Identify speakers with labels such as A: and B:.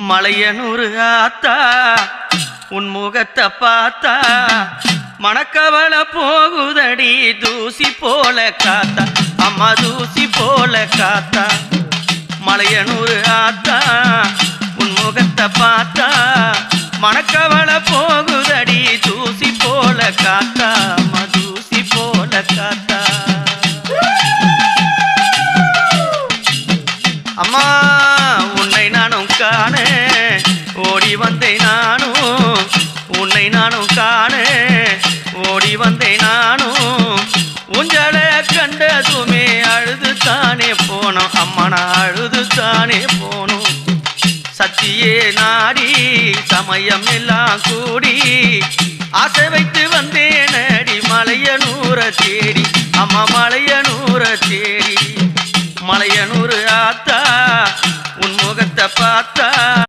A: மலையனூர் ஆத்தா உன் முகத்தை பார்த்தா மணக்கவள போகுதடி தூசி போல காத்தா அம்மா தூசி போல காத்தா மலையனூர் ஆத்தா உன் முகத்தை பார்த்தா மணக்கவள போகுதடி தூசி போல காத்தா அம்மா தூசி போல காத்தா அம்மா உன்னை நானும் காண ஓடி வந்தேன் நானும் உன்னை நானும் காண ஓடி வந்தேன் நானும் உஞ்சலை கண்டதுமே அழுது தானே போனோம் அம்மா நான் அழுது தானே போனோம் சத்தியே நாடி சமயம் எல்லாம் கூடி ஆசை வைத்து வந்தேன் அடி மலையனூர தேடி அம்மா மலையனூர தேடி மலையனூர் ஆத்தா உன் முகத்தை பார்த்தா